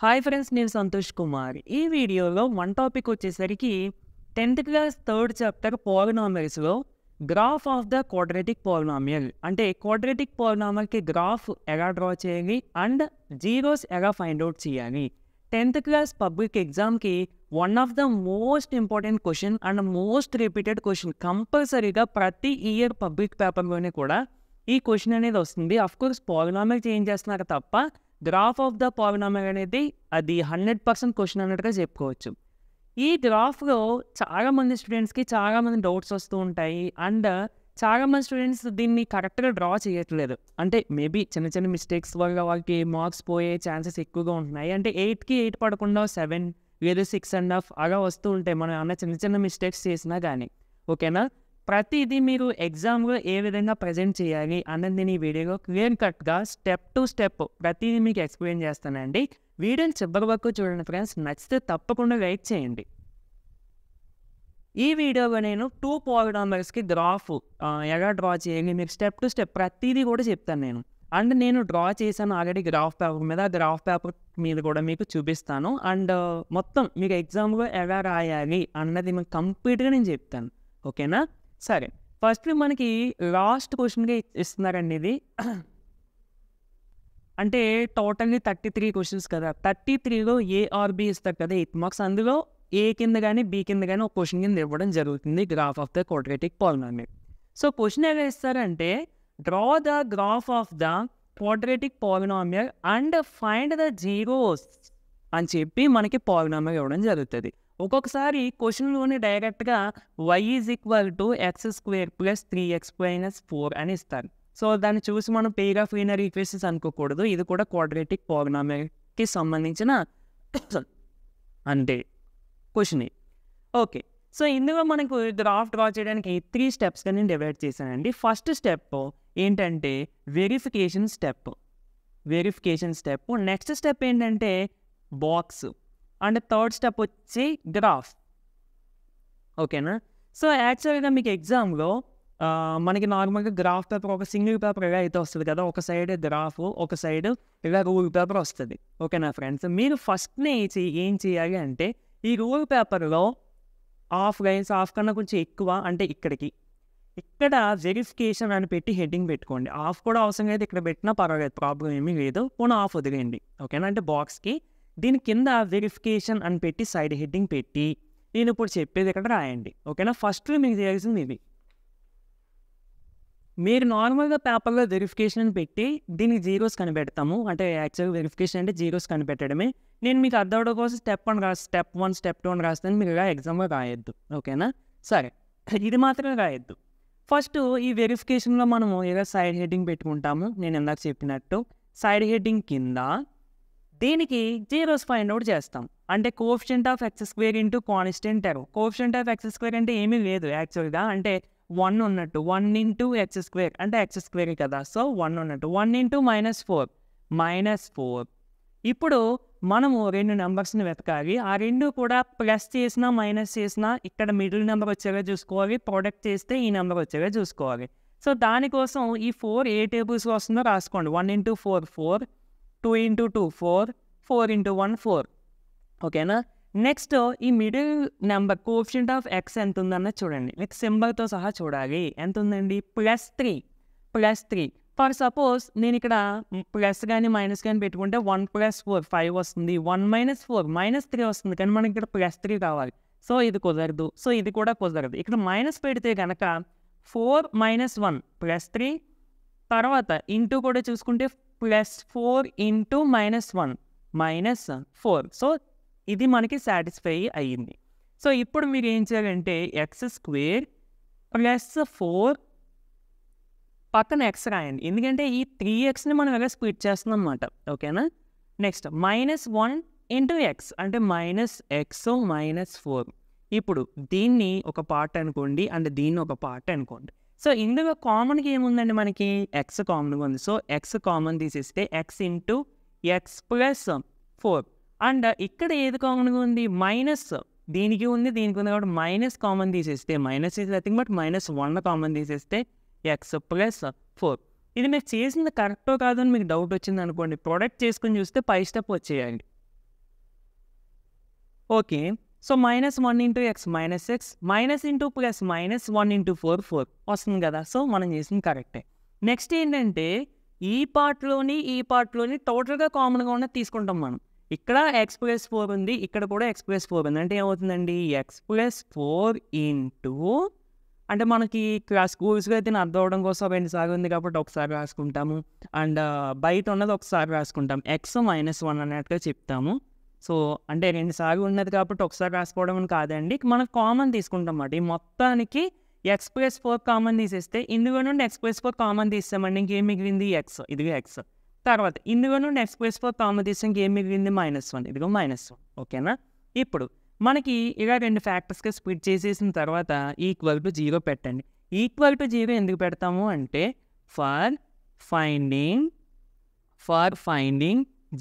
Hi friends, నేను సంతోష్ కుమార్. ఈ వీడియోలో వన్ టాపిక్ వచ్చేసరికి 10th క్లాస్ థర్డ్ చాప్టర్ పాలినామియల్స్లో graph of the quadratic polynomial అంటే క్వాడ్రాటిక్ పాలినామియల్కి గ్రాఫ్ ఎలా డ్రా చేయాలి అండ్ జీరోస్ ఎలా ఫైండ్ అవుట్ చేయాలి. 10th క్లాస్ పబ్లిక్ ఎగ్జామ్కి one of the most important question and most repeated question. కంపల్సరీగా ప్రతి ఇయర్ పబ్లిక్ పేపర్లోనే కూడా ఈ క్వశ్చన్ అనేది వస్తుంది. అఫ్కోర్స్ పాలినామియల్ చేంజ్ చేస్తున్నారు తప్ప గ్రాఫ్ ఆఫ్ ద పాలినామియల్ అనేది అది 100% క్వశ్చన్ అన్నట్టుగా చెప్పుకోవచ్చు. ఈ గ్రాఫ్లో చాలామంది స్టూడెంట్స్కి చాలామంది డౌట్స్ వస్తూ ఉంటాయి అండ్ చాలామంది స్టూడెంట్స్ దీన్ని కరెక్ట్గా డ్రా చేయట్లేదు. అంటే మేబీ చిన్న చిన్న మిస్టేక్స్ వల్ల వాళ్ళకి మార్క్స్ పోయే ఛాన్సెస్ ఎక్కువగా ఉంటున్నాయి. అంటే 8కి 8 పడకుండా 7 లేదా 6.5 అలా వస్తూ ఉంటాయి మనం అన్న చిన్న చిన్న మిస్టేక్స్ చేసినా కానీ. ఓకేనా, ప్రతిదీ మీరు ఎగ్జామ్లో ఏ విధంగా ప్రజెంట్ చేయాలి అన్నది నేను ఈ వీడియోలో క్లియర్ కట్గా స్టెప్ టు స్టెప్ ప్రతిదీ మీకు ఎక్స్ప్లెయిన్ చేస్తానండి. వీడియోని చివరి వరకు చూడండి ఫ్రెండ్స్. నచ్చితే తప్పకుండా లైక్ చేయండి. ఈ వీడియోలో నేను 2 పాలినామియల్స్కి గ్రాఫ్ ఎలా డ్రా చేయాలి మీకు స్టెప్ టు స్టెప్ ప్రతిదీ కూడా చెప్తాను నేను. అండ్ నేను డ్రా చేశాను ఆల్రెడీ గ్రాఫ్ పేపర్ మీద. గ్రాఫ్ పేపర్ మీద కూడా మీకు చూపిస్తాను అండ్ మొత్తం మీకు ఎగ్జామ్లో ఎలా రాయాలి అన్నది మీకు కంప్లీట్గా నేను చెప్తాను. ఓకేనా, సరే. ఫస్ట్ మనకి లాస్ట్ క్వశ్చన్గా ఇస్తున్నారండి ఇది. అంటే టోటల్లీ 33 క్వశ్చన్స్ కదా. 33లో ఏ ఆర్ బి ఇస్తారు కదా 8 మార్క్స్. అందులో ఏ కింద కానీ బి కింద కానీ ఒక క్వశ్చన్ కింద ఇవ్వడం జరుగుతుంది graph of the quadratic polynomial. So question ఎలా ఇస్తారంటే draw the graph of the quadratic polynomial and find the zeros అని చెప్పి మనకి పాలినామియల్ ఇవ్వడం జరుగుతుంది. ఒక్కొక్కసారి క్వశ్చన్లోనే డైరెక్ట్గా y = x² + 3x - 4 అని ఇస్తారు. సో దాన్ని చూసి మనం పెయిర్ ఆఫ్ లీనియర్ ఈక్వేషన్స్ అనుకోకూడదు. ఇది కూడా క్వాడ్రాటిక్ పాలినామియల్కి సంబంధించిన అంటే క్వశ్చన్. ఓకే, సో ఇందులో మనకు గ్రాఫ్ డ్రా చేయడానికి 3 స్టెప్స్గా నేను డివైడ్ చేశానండి. ఫస్ట్ స్టెప్ ఏంటంటే వెరిఫికేషన్ స్టెప్. నెక్స్ట్ స్టెప్ ఏంటంటే బాక్స్ అండ్ థర్డ్ స్టెప్ వచ్చి గ్రాఫ్. ఓకేనా, సో యాక్చువల్గా మీకు ఎగ్జామ్లో మనకి నార్మల్గా గ్రాఫ్ పేపర్ ఒక సింగిల్ పేపర్ ఎలా అయితే వస్తుంది కదా, ఒక సైడ్ గ్రాఫ్ ఒక సైడ్ ఇలా రూల్ పేపర్ వస్తుంది. ఓకేనా ఫ్రెండ్స్, మీరు ఫస్ట్నే ఏం చేయాలి అంటే ఈ రూల్ పేపర్లో హాఫ్ కన్నా కొంచెం ఎక్కువ అంటే ఇక్కడ వెరిఫికేషన్ అని పెట్టి హెడ్డింగ్ పెట్టుకోండి. హాఫ్ కూడా అవసరం అయితే ఇక్కడ పెట్టినా పర్వాలేదు, ప్రాబ్లం ఏమీ లేదు. పోనీ హాఫ్ వదిలేయండి. ఓకేనా, అంటే బాక్స్కి దీని కింద వెరిఫికేషన్ అని పెట్టి సైడ్ హెడ్డింగ్ పెట్టి నేను ఇప్పుడు చెప్పేది ఇక్కడ రాయండి. ఓకేనా, ఫస్ట్ మీకు చేయాల్సింది ఇది. మీరు నార్మల్గా పేపర్లో వెరిఫికేషన్ అని పెట్టి దీనికి జీరోస్ కనిపెడతాము. అంటే యాక్చువల్గా వెరిఫికేషన్ అంటే జీరోస్ కనిపెట్టడమే. నేను మీకు అర్థం అవడం కోసం స్టెప్ 1 స్టెప్ 2 అని రాస్తాను. మీరు ఇలా ఎగ్జామ్లో రాయొద్దు. ఓకేనా, సరే, ఇది మాత్రమే రాయొద్దు. ఫస్ట్ ఈ వెరిఫికేషన్లో మనము ఇలా సైడ్ హెడ్డింగ్ పెట్టుకుంటాము. నేను ఇందాక చెప్పినట్టు సైడ్ హెడ్డింగ్ కింద దీనికి జీరోస్ ఫైండ్ అవుట్ చేస్తాం. అంటే coefficient of x² into constant term. Coefficient of x² అంటే ఏమీ లేదు యాక్చువల్గా, అంటే 1 ఉన్నట్టు. 1 ఇంటూ x² అంటే x² కదా, సో 1 ఉన్నట్టు. 1 ఇంటూ -4. ఇప్పుడు మనము 2 నెంబర్స్ని వెతకాలి. ఆ రెండు కూడా ప్లస్ చేసినా మైనస్ చేసినా ఇక్కడ మిడిల్ నెంబర్ వచ్చేలా చూసుకోవాలి. ప్రొడక్ట్ చేస్తే ఈ నెంబర్ వచ్చేలా చూసుకోవాలి. సో దానికోసం ఈ 4 ఏ టేబుల్స్లో వస్తుందో రాసుకోండి. 1 ఇంటూ 4 4, 2 ఇంటూ 2 4, 4 ఇంటూ 1 4. ఓకేనా, నెక్స్ట్ ఈ middle number coefficient of x ఎంత ఉందన్నది చూడండి. మీకు సింబల్తో సహా చూడాలి. ఎంత ఉందండి? +3. ఫర్ సపోజ్ నేను ఇక్కడ ప్లస్ కానీ మైనస్ కానీ పెట్టుకుంటే 1 + 4 5 వస్తుంది. 1 - 4 -3 వస్తుంది. కానీ మనకి ఇక్కడ +3 కావాలి. సో ఇది కుదరదు. సో ఇది కూడా కుదరదు. ఇక్కడ మైనస్ పెడితే కనుక 4 - 1 +3, తర్వాత ఇంటూ కూడా చూసుకుంటే +4 ఇంటూ -1 -4. సో ఇది మనకి సాటిస్ఫై అయ్యింది. సో ఇప్పుడు మీరు ఏం చేయాలంటే x² + 4 పక్కన x రాయండి. ఎందుకంటే ఈ 3xని మనం ఎలా స్ప్లిట్ చేస్తున్నాం అన్నమాట. ఓకేనా, నెక్స్ట్ -1 ఇంటూ x అంటే -x -4. ఇప్పుడు దీన్ని ఒక పార్ట్ అనుకోండి అండ్ దీన్ని ఒక పార్ట్ అనుకోండి. సో ఇందులో కామన్గా ఏముందండి, మనకి x కామన్గా ఉంది. సో x కామన్ తీసేస్తే x ఇంటూ x + 4 అండ్ ఇక్కడ ఏది కామన్గా ఉంది? మైనస్. దీనికి ఉంది కాబట్టి మైనస్ కామన్ తీసేస్తే minus is nothing but -1 common తీసేస్తే x + 4. ఇది మీరు చేసింది కరెక్టో కాదో అని మీకు డౌట్ వచ్చింది అనుకోండి, ప్రొడక్ట్ చేసుకుని చూస్తే పై స్టెప్ వచ్చేయాలి. Okay. So, -1 into X minus X, minus into plus minus 1 into 4 4 వస్తుంది కదా! సో, మనం చేసింది కరెక్టే. నెక్స్ట్ ఏంటంటే, ఈ పార్ట్‌లోని టోటల్‌గా కామన్‌గా ఉన్నది తీసుకుంటాం మనం. ఇక్కడ ఎక్స్ ప్లస్ 4 ఉంది. ఇక్కడ కూడా ఎక్స్ ప్లస్ 4 ఉంది. అంటే ఏమవుతుందండి? ఎక్స్ ప్లస్ 4 ఇంటూ అంటే మనకి స్కూల్స్‌లో అయితే అర్థం అవ్వడం కోసం 2 సార్లు ఉంది కాబట్టి ఒకసారి రాసుకుంటాము. అండ్ బయట ఉన్నది ఒకసారి రాసుకుంటాం. ఎక్స్ మైనస్ 1 అన్నట్టుగా చెప్తాము. సో, అంటే 2 సార్లు ఉన్నది కాబట్టి ఒకసారి రాసుకోవడం అని కాదండి. మనం కామన్ తీసుకుంటాం అన్నమాట. ఈ మొత్తానికి ఎక్స్ ప్లస్ 4 కామన్ తీసేస్తే ఇందులో నుండి ఎక్స్ ప్లస్ 4 కామన్ తీసామండి. ఇంకేం మిగిలింది? ఎక్స్. ఇదిగో ఎక్స్. తర్వాత ఇందులో నుండి ఎక్స్ ప్లస్ 4 కామన్ తీస్తే ఇంకేం మిగిలింది? -1. ఇదిగో -1. ఓకేనా? ఇప్పుడు మనకి ఇలా 2 ఫ్యాక్టర్స్‌గా స్ప్లిట్ చేసేసిన తర్వాత ఈక్వల్ టు 0 పెట్టండి. ఈక్వల్ టు 0 ఎందుకు పెడతాము అంటే for finding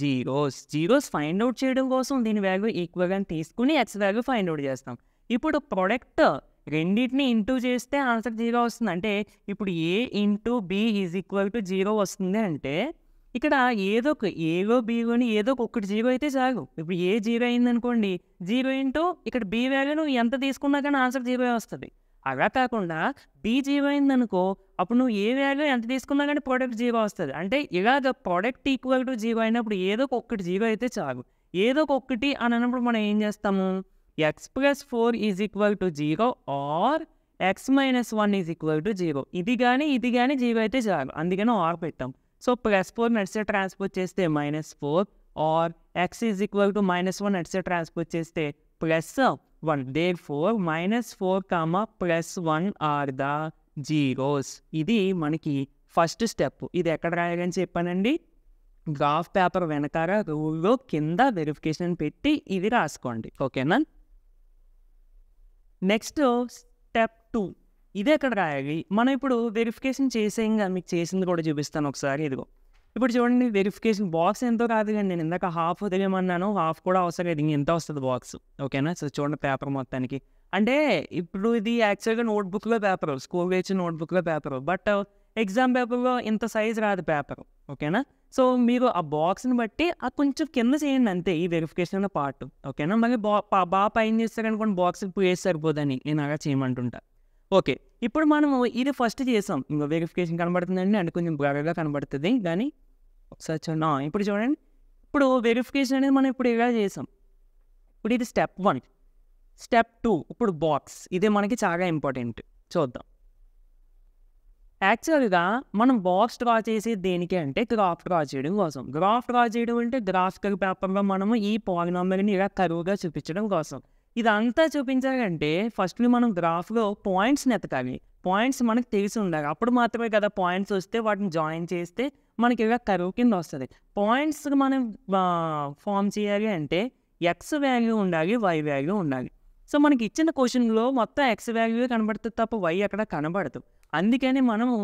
zeros find out చేయడం కోసం దీని వాల్యూ ఈక్వల్ అని తీసుకుని ఎక్స్ వాల్యూ ఫైండ్ అవుట్ చేస్తాం. ఇప్పుడు ప్రొడక్ట్ రెండింటిని ఇంటూ చేస్తే ఆన్సర్ 0 వస్తుంది. అంటే ఇప్పుడు a into b is equal to 0 వస్తుంది అంటే ఇక్కడ ఏలో బీలోని ఏదో ఒకటి 0 అయితే చాలు. ఇప్పుడు ఏ 0 అయిందనుకోండి, 0 ఇంటూ ఇక్కడ బి వాల్యూ నువ్వు ఎంత తీసుకున్నా కానీ ఆన్సర్ 0 వస్తుంది. అలా కాకుండా బి 0 అయిందనుకో, అప్పుడు నువ్వు ఏ వాల్యూ ఎంత తీసుకున్నా కానీ ప్రోడక్ట్ 0 వస్తుంది. అంటే ఇలాగ ప్రోడక్ట్ ఈక్వల్ టు 0 అయినప్పుడు ఏదో ఒకటి 0 అయితే చాలు. ఏదో ఒకటి అని అన్నప్పుడు మనం ఏం చేస్తాము? X plus 4 is equal to 0 or x minus 1 is equal to 0. ఇది కానీ 0 అయితే చాలు. అందుకని ఆర్ పెట్టాం. సో, +4 నెట్ సైడ్ ట్రాన్స్పోజ్ చేస్తే -4 or x is equal to -1 net side transpose చేస్తే +1. Therefore -4, +1 are the zeros. ఇది మనకి ఫస్ట్ స్టెప్. ఇది ఎక్కడ రాయాలని చెప్పానండి? గ్రాఫ్ పేపర్ వెనకాల రూల్లో కింద వెరిఫికేషన్ పెట్టి ఇది రాసుకోండి. ఓకేనా? Next step 2. ఇది ఎక్కడ రాయాలి? మనం ఇప్పుడు వెరిఫికేషన్ చేసేయంగా మీకు చేసింది కూడా చూపిస్తాను ఒకసారి. ఇదిగో ఇప్పుడు చూడండి, వెరిఫికేషన్ బాక్స్ ఎంతో కాదు కానీ నేను ఇందాక హాఫ్ వదిలేమన్నాను, హాఫ్ కూడా అవసరం లేదు. ఇంక ఎంత వస్తుంది బాక్స్? ఓకేనా? సో, చూడండి పేపర్ మొత్తానికి. అంటే ఇప్పుడు ఇది యాక్చువల్గా నోట్బుక్లో పేపర్, స్కూల్కి ఇచ్చిన నోట్బుక్లో పేపర్. బట్ ఎగ్జామ్ పేపర్లో ఇంత సైజ్ రాదు పేపర్. ఓకేనా? సో, మీరు ఆ బాక్స్ని బట్టి కొంచెం కింద చేయండి అంతే, ఈ వెరిఫికేషన్ పార్ట్. ఓకేనా? మళ్ళీ బాగా పైన చేస్తారనుకోండి, బాక్స్ ప్లేస్ సరిపోదని నేను అలా చేయమంటుంటా. ఓకే. ఇప్పుడు మనము ఇది ఫస్ట్ చేసాం. ఇంకో వెరిఫికేషన్ కనబడుతుందండి. అంటే కొంచెం బ్లర్‌గా కనబడుతుంది కానీ ఒకసారి చూడండి. ఇప్పుడు చూడండి, ఇప్పుడు వెరిఫికేషన్ అనేది మనం ఇప్పుడు ఇలా చేసాం. ఇప్పుడు ఇది స్టెప్ 1. స్టెప్ 2 ఇప్పుడు బాక్స్. ఇదే మనకి చాలా ఇంపార్టెంట్. చూద్దాం. యాక్చువల్గా మనం బాక్స్ డ్రా చేసేది దేనికి అంటే గ్రాఫ్ డ్రా చేయడం కోసం. గ్రాఫ్ డ్రా చేయడం అంటే గ్రాఫికల్ పేపర్లో మనము ఈ పాలినామియల్ని ఇలా కరువుగా చూపించడం కోసం. ఇదంతా చూపించాలంటే ఫస్ట్‌లి మనం గ్రాఫ్‌లో పాయింట్స్‌ని ఎతకాలి. పాయింట్స్ మనకు తెలిసి ఉండాలి. అప్పుడు మాత్రమే కదా పాయింట్స్ వస్తే వాటిని జాయిన్ చేస్తే మనకి ఇలా కరువు కింద వస్తుంది. పాయింట్స్ మనం ఫామ్ చేయాలి అంటే ఎక్స్ వాల్యూ ఉండాలి, వై వాల్యూ ఉండాలి. సో, మనకి ఇచ్చిన క్వశ్చన్‌లో మొత్తం ఎక్స్ వాల్యూ కనబడుతుంది తప్ప వై అక్కడ కనబడదు. అందుకని మనము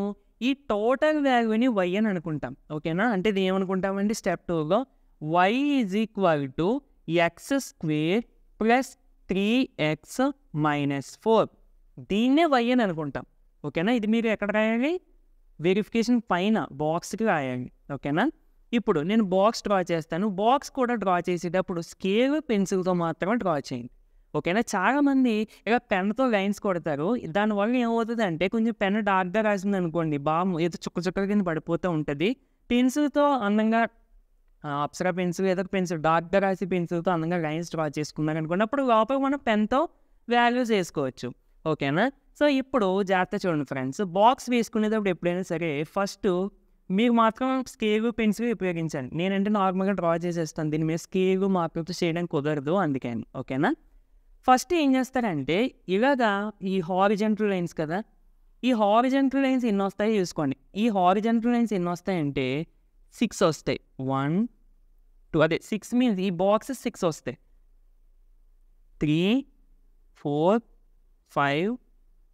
ఈ టోటల్ వాల్యూని వై అని అనుకుంటాం. ఓకేనా? అంటే ఇది ఏమనుకుంటామండి స్టెప్ 2లో y is equal to x square plus 3x - 4. దీన్నే వై అని అనుకుంటాం. ఓకేనా? ఇది మీరు ఎక్కడ రాయాలి? వెరిఫికేషన్ పైన బాక్స్కి రాయాలి. ఓకేనా? ఇప్పుడు నేను బాక్స్ డ్రా చేస్తాను. బాక్స్ కూడా డ్రా చేసేటప్పుడు స్కేల్ పెన్సిల్తో మాత్రమే డ్రా చేయండి. ఓకేనా? చాలామంది ఇలా పెన్తో లైన్స్ కొడతారు. దానివల్ల ఏమవుతుంది అంటే కొంచెం పెన్ డార్క్గా రాసింది అనుకోండి, బాగా ఏదో చుక్కల కింద పడిపోతూ ఉంటుంది. పెన్సిల్తో అందంగా అప్సరా పెన్సిల్ ఏదో పెన్సిల్ డార్క్గా రాసి పెన్సిల్తో అందంగా లైన్స్ డ్రా చేసుకున్నారు అనుకోండి, అప్పుడు లోపల మనం పెన్తో వాల్యూస్ వేసుకోవచ్చు. ఓకేనా? సో, ఇప్పుడు జాగ్రత్త చూడండి ఫ్రెండ్స్, బాక్స్ వేసుకునేటప్పుడు ఎప్పుడైనా సరే ఫస్ట్ మీరు మాత్రం స్కేలు పెన్సిల్ ఉపయోగించండి. నేనంటే నార్మల్గా డ్రా చేసేస్తాను. దీని మీద స్కేలు మార్కర్తో చేయడానికి కుదరదు, అందుకని. ఓకేనా? ఫస్ట్ ఏం చేస్తారంటే ఇలాగా ఈ హారిజంటల్ లైన్స్ కదా, ఈ హారిజంటల్ లైన్స్ ఎన్ని వస్తాయో చూసుకోండి. ఈ హారిజంటల్ లైన్స్ ఎన్ని వస్తాయంటే 6 వస్తాయి. 1 2 అదే 6 మీన్స్ ఈ బాక్సెస్ 6 వస్తాయి. 3 4 5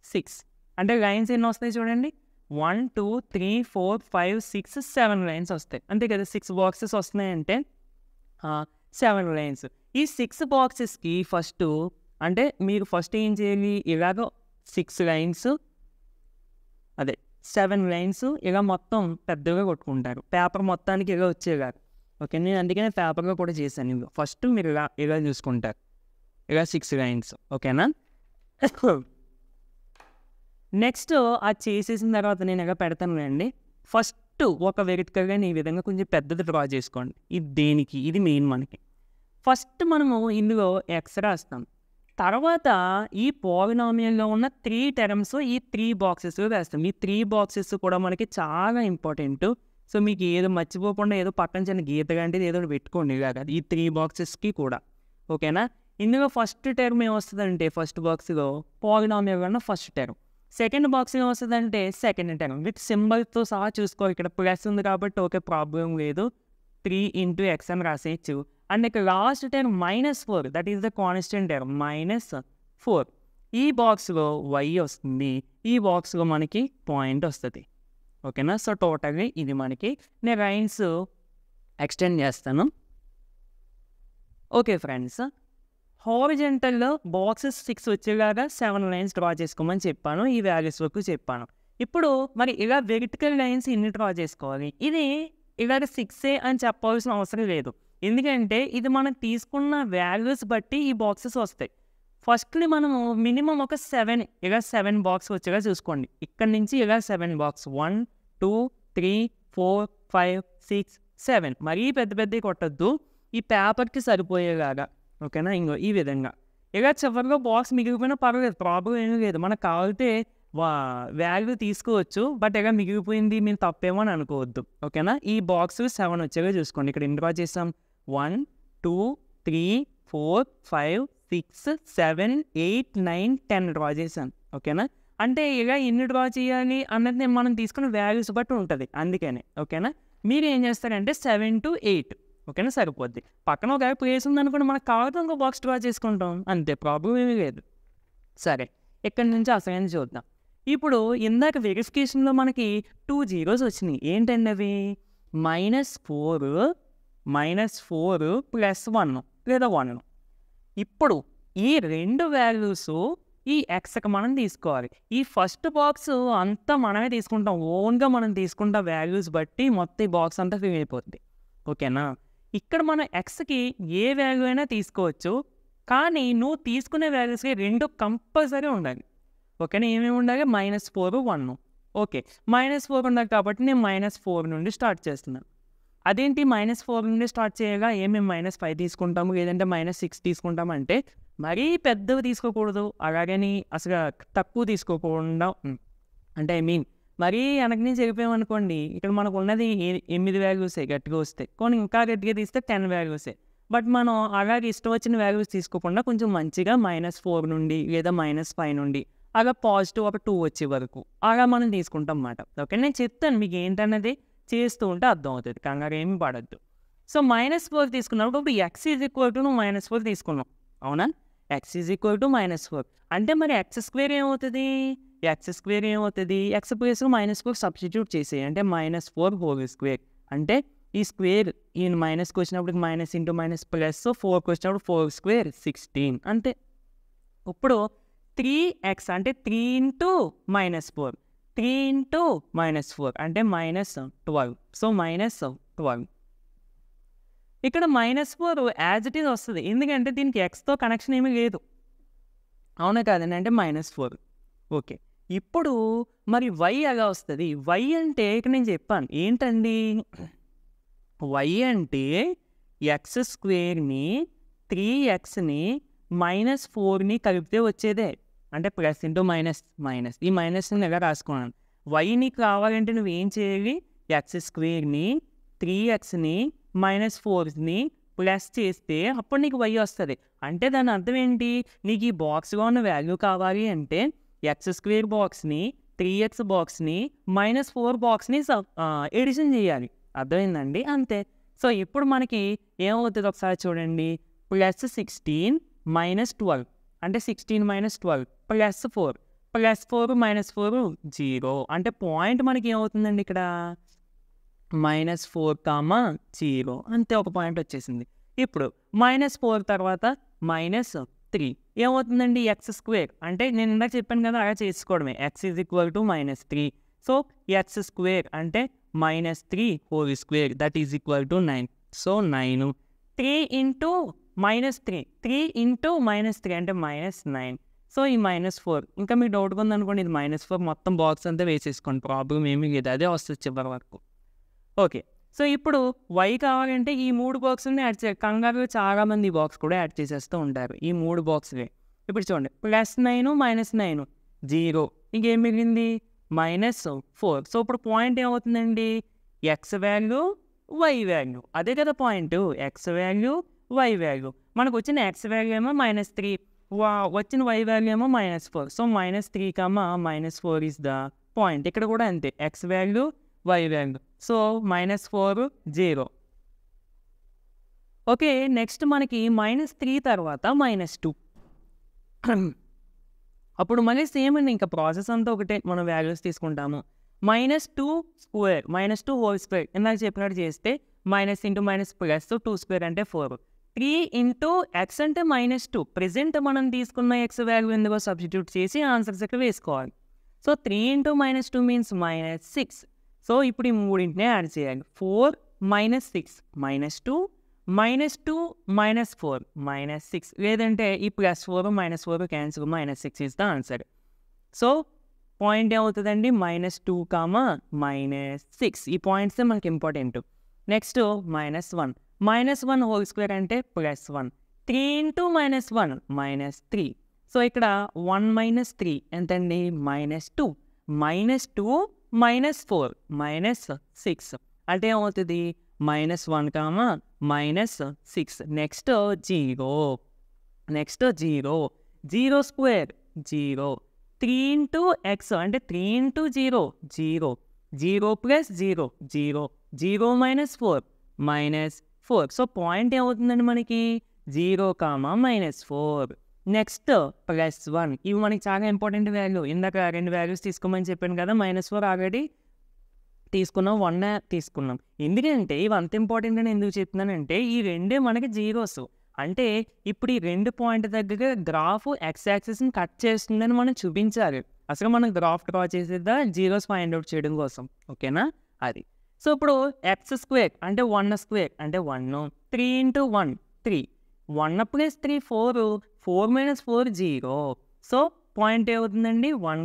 6 అంటే లైన్స్ ఎన్ని వస్తాయి చూడండి. 1 2 3 4 5 6 7 లైన్స్ వస్తాయి. అంతే కదా, 6 బాక్సెస్ వస్తున్నాయంటే 7 లైన్స్. ఈ 6 బాక్సెస్కి ఫస్ట్ అంటే మీరు ఫస్ట్ ఏం చేయాలి, ఇలాగ 6 లైన్స్ అదే 7 లైన్స్ ఇలా మొత్తం పెద్దగా కొట్టుకుంటారు. పేపర్ మొత్తానికి ఇలా వచ్చేలాగా. ఓకే, నేను అందుకనే పేపర్గా కూడా చేశాను. ఫస్ట్ మీరు ఇలా చూసుకుంటారు. ఇలా 6 లైన్స్. ఓకేనా? నెక్స్ట్ అది చేసేసిన తర్వాత నేను ఇలా పెడతాను అండి. ఫస్ట్ ఒక వెర్టికల్ లైన్ ఈ విధంగా కొంచెం పెద్దది డ్రా చేసుకోండి. ఇది దేనికి? ఇది మెయిన్ మనకి. ఫస్ట్ మనము ఇందులో ఎక్స్ రాస్తాం. తర్వాత ఈ పాలినామియల్లో ఉన్న 3 టర్మ్స్ ఈ 3 బాక్సెస్లో వేస్తాం. ఈ 3 బాక్సెస్ కూడా మనకి చాలా ఇంపార్టెంట్. సో మీకు ఏదో మర్చిపోకుండా ఏదో పక్కన చిన్న గీత లాంటిది ఏదో పెట్టుకోండి ఇలాగా ఈ 3 బాక్సెస్కి కూడా. ఓకేనా? ఇందులో ఫస్ట్ టర్మ్ ఏమొస్తుందంటే ఫస్ట్ బాక్స్లో పాలినామియల్ అన్న ఫస్ట్ టర్మ్. సెకండ్ బాక్స్ ఏమొస్తుందంటే సెకండ్ టర్మ్ విత్ సింబల్తో సహా చూసుకోవాలి. ఇక్కడ ప్లస్ ఉంది కాబట్టి ఓకే ప్రాబ్లం లేదు, 3 into x అని రాసేయచ్చు. అండ్ ఇక్కడ last term -4 that is the constant term -4. ఈ బాక్స్లో y వస్తుంది, ఈ బాక్స్లో మనకి పాయింట్ వస్తుంది. ఓకేనా? సో టోటల్గా ఇది మనకి నేను లైన్స్ ఎక్స్టెండ్ చేస్తాను. ఓకే ఫ్రెండ్స్, హారిజెంటల్లో బాక్సెస్ 6 వచ్చేలాగా 7 లైన్స్ డ్రా చేసుకోమని చెప్పాను. ఈ వాల్యూస్ వరకు చెప్పాను. ఇప్పుడు మరి ఇలా వెర్టికల్ లైన్స్ ఇన్ని డ్రా చేసుకోవాలి. ఇది ఇలాగ 6 అని చెప్పాల్సిన అవసరం లేదు, ఎందుకంటే ఇది మనం తీసుకున్న వాల్యూస్ బట్టి ఈ బాక్సెస్ వస్తాయి. ఫస్ట్లీ మనము మినిమం ఒక 7 ఇలా 7 బాక్స్ వచ్చేలా చూసుకోండి. ఇక్కడ నుంచి ఇలా 7 బాక్స్ 1 2 3 4 5 6 7 మరీ పెద్ద పెద్దవి కొట్టద్దు, ఈ పేపర్కి సరిపోయేలాగా. ఓకేనా? ఇంకో ఈ విధంగా ఇలా చివరిలో బాక్స్ మిగిలిపోయినా పర్వాలేదు, ప్రాబ్లం ఏమీ లేదు. మనకు కావాలితే వాల్యూ తీసుకోవచ్చు, బట్ ఇలా మిగిలిపోయింది మీరు తప్పేమో అని అనుకోవద్దు. ఓకేనా? ఈ బాక్స్ 7 వచ్చేగా చూసుకోండి. ఇక్కడ ఎన్ని డ్రా చేసాం? 1 2 3 4 5 6 7 8 9 10 డ్రా చేశాను. ఓకేనా? అంటే ఇలా ఎన్ని డ్రా చేయాలి అన్నది మనం తీసుకున్న వాల్యూస్ బట్టి ఉంటుంది, అందుకనే. ఓకేనా? మీరు ఏం చేస్తారంటే 7 to 8. ఓకేనా? సరిపోద్ది. పక్కన ఒక ప్లేస్ ఉందనుకోండి, మనకు కావాలంటే ఇంకో బాక్స్ డ్రా చేసుకుంటాం, అంతే, ప్రాబ్లం ఏమీ లేదు. సరే, ఇక్కడి నుంచి అసలు చూద్దాం. ఇప్పుడు ఇందాక వెరిఫికేషన్లో మనకి 2 zeros వచ్చినాయి. ఏంటండి అవి? -4 +1 లేదా 1. ఇప్పుడు ఈ 2 వాల్యూస్ ఈ ఎక్స్కి మనం తీసుకోవాలి. ఈ ఫస్ట్ బాక్స్ అంతా మనమే తీసుకుంటాం, ఓన్గా మనం తీసుకుంటాం వాల్యూస్ బట్టి మొత్తం ఈ బాక్స్ అంతా ఫిల్ అయిపోద్ది. ఓకేనా? ఇక్కడ మనం ఎక్స్కి ఏ వాల్యూ అయినా తీసుకోవచ్చు, కానీ నువ్వు తీసుకునే వాల్యూస్కి 2 కంపల్సరీ ఉండాలి. ఓకేనా? ఏమేమి ఉండాలి? -4 1. ఓకే, -4 ఉండాలి కాబట్టి నేను -4 నుండి స్టార్ట్ చేస్తున్నాను. అదేంటి -4 నుండి స్టార్ట్ చేయగా మేము -5 తీసుకుంటాము, లేదంటే -6 తీసుకుంటాము అంటే మరీ పెద్దవి తీసుకోకూడదు, అలాగని అసలు తక్కువ తీసుకోకుండా, అంటే మరీ వెనక నుంచి వెళ్ళిపోయామనుకోండి, ఇక్కడ మనకు ఉన్నది 8 వాల్యూసే గట్టిగా వస్తాయి, కొన్ని ఇంకా గట్టిగా తీస్తే 10 వాల్యూసే. బట్ మనం అలాగే ఇష్టం వచ్చిన వాల్యూస్ తీసుకోకుండా కొంచెం మంచిగా -4 నుండి లేదా -5 నుండి అలా పాజిటివ్ ఒక 2 వచ్చే వరకు అలా మనం తీసుకుంటాం అన్నమాట. ఓకే, నేను చెప్తాను మీకు ఏంటన్నది, చేస్తూ ఉంటే అర్థం అవుతుంది, కంగారు ఏమి పడద్దు. సో -4 తీసుకున్నప్పుడు ఇప్పుడు x ఈజ్ ఈక్వల్ టు నువ్వు -4 తీసుకున్నావు, అవునా? x ఈజ్ ఈక్వల్ టు -4 అంటే మరి x² ఏమవుతుంది? x² ఏమవుతుంది? x ప్లేస్ -4 సబ్స్టిట్యూట్ చేసేయి, అంటే -4 హోల్ స్క్వేర్. అంటే ఈ స్క్వేర్ ఈ మైనస్కి వచ్చినప్పుడు మైనస్ ఇంటూ మైనస్ ప్లస్ 4కి వచ్చినప్పుడు 4 స్క్వేర్ 16 అంతే. ఇప్పుడు 3x అంటే 3 into -4, 3 into -4 అంటే -12. సో -12. ఇక్కడ -4 యాజ్ ఇట్ ఈజ్ వస్తుంది, ఎందుకంటే దీనికి ఎక్స్తో కనెక్షన్ ఏమీ లేదు, అవునా కాదండి? అంటే -4. ఓకే, ఇప్పుడు మరి y ఎలా వస్తుంది? y అంటే ఇక్కడ నేను చెప్పాను ఏంటండి, y అంటే x² 3xని -4ని కలిపితే వచ్చేదే, అంటే ప్లస్ ఇంటూ మైనస్ మైనస్, ఈ మైనస్ని ఎలా రాసుకున్నాను. y నీకు కావాలంటే నువ్వేం చేయాలి? x² 3xని -4ని ప్లస్ చేస్తే అప్పుడు నీకు y వస్తుంది. అంటే దాని అర్థం ఏంటి? నీకు ఈ బాక్స్లో ఉన్న వాల్యూ కావాలి అంటే x² బాక్స్ని 3x బాక్స్ని -4 బాక్స్ని ఎడిషన్ చేయాలి, అర్థమైందండి? అంతే. సో ఇప్పుడు మనకి ఏమవుతుంది ఒకసారి చూడండి, +16 -12 అంటే 16 -12 +4 +4 -4 0 అంటే పాయింట్ మనకి ఏమవుతుందండి ఇక్కడ -4, 0 అంతే, ఒక పాయింట్ వచ్చేసింది. ఇప్పుడు -4 తర్వాత -3 ఏమవుతుందండి? x² అంటే నేను ఇందాక చెప్పాను కదా, అలా చేసుకోవడమే, x is equal to -3. So x² అంటే -3 whole square that is equal to 9. So 9 3 into -3 3 into -3 అంటే -9. సో ఈ -4 ఇంకా మీకు డౌట్గా ఉందనుకోండి, ఇది -4 మొత్తం బాక్స్ అంతా వేసేసుకోండి, ప్రాబ్లం ఏమీ లేదు, అదే వస్తుంది చివరి వరకు. ఓకే, సో ఇప్పుడు y కావాలంటే ఈ 3 బాక్సులని యాడ్ చేయాలి. కంగారుగా చాలామంది ఈ బాక్స్ కూడా యాడ్ చేసేస్తూ ఉంటారు, ఈ 3 బాక్స్లే. ఇప్పుడు చూడండి, +9 -9 0, ఇంకేం మిగిలింది -4. సో ఇప్పుడు పాయింట్ ఏమవుతుందండి, x వాల్యూ y వాల్యూ, అదే కదా point, x value y value. మనకు వచ్చిన x వాల్యూ ఏమో -3, వచ్చిన y వాల్యూ ఏమో -4. So -3, -4 is the point. ఇక్కడ కూడా అంతే, x value y value. So -4 0. Okay, next మనకి -3 తర్వాత -2. అప్పుడు మళ్ళీ సేమ్ అండి, ఇంకా ప్రాసెస్ అంతా ఒకటే, మనం వాల్యూస్ తీసుకుంటాము. -2 స్క్వేర్, -2 హోల్ స్క్వేర్ ఇందాక చెప్పినట్టు చేస్తే -(-) +2² అంటే 4. 3 ఇంటూ x అంటే -2, ప్రెజెంట్ మనం తీసుకున్న x వాల్యూ ఎందుకో సబ్స్టిట్యూట్ చేసి ఆన్సర్స్ ఇక్కడ వేసుకోవాలి. So 3 into -2 means -6. సో ఇప్పుడు ఈ మూడింటినే యాడ్ చేయాలి. 4 -6 -2 -2 -4 -6, లేదంటే ఈ +4 -4 cancel, -6 is the answer. So point ఏమవుతుందండి, -2, -6. ఈ పాయింట్సే మనకి ఇంపార్టెంట్. నెక్స్ట్ -1 -1 హోల్ స్క్వేర్ అంటే +1. 3 ఇంటూ -1 -3. సో ఇక్కడ 1 - 3 ఎంతండి, -2. -2 -4 -6 అంటే ఏమవుతుంది, -1, -6. నెక్స్ట్ 0. 0 స్క్వేర్ 0. 3 ఇంటూ x అంటే 3 ఇంటూ 0 0. 0 + 0 0. 0 -4 -4. సో పాయింట్ ఏమవుతుందండి మనకి, 0, -4. నెక్స్ట్ +1, ఇవి మనకి చాలా ఇంపార్టెంట్ వాల్యూ. ఇందాక 2 వాల్యూస్ తీసుకోమని చెప్పాను కదా, -4 ఆల్రెడీ తీసుకున్నాం, 1 తీసుకున్నాం. ఎందుకంటే ఇవి అంత ఇంపార్టెంట్ అని ఎందుకు చెప్తున్నానంటే, ఈ రెండే మనకి జీరోస్. అంటే ఇప్పుడు ఈ 2 పాయింట్ దగ్గర గ్రాఫ్ ఎక్స్ యాక్సిస్ని కట్ చేస్తుందని మనం చూపించాలి. అసలు మనం గ్రాఫ్ డ్రా చేసేదా జీరోస్ ఫైండ్ అవుట్ చేయడం కోసం, ఓకేనా, అది. సో ఇప్పుడు x² అంటే 1 స్క్వేర్ అంటే 1. 3 ఇంటూ 1 3. 1 + 3 4. 4 - 4 0. సో పాయింట్ ఏమవుతుందండి, 1,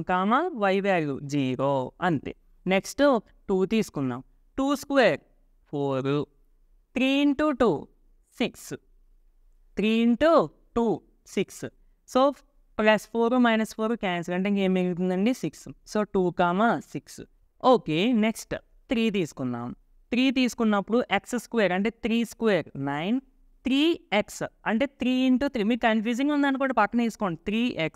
y వాల్యూ 0 అంతే. నెక్స్ట్ 2 తీసుకున్నాం. 2 square 4. 3 into 2 6. 3 into 2 6. So +4 -4 cancel అంటే ఇంకేం మిగులుతుందండి, 6. సో 2, 6. ఓకే, నెక్స్ట్ 3 తీసుకుందాం. 3 తీసుకున్నప్పుడు x² అంటే 3 స్క్వేర్ 9. 3x అంటే 3 ఇంటూ 3. మీకు కన్ఫ్యూజింగ్ ఉందనుకోండి, పక్కన తీసుకోండి. 3x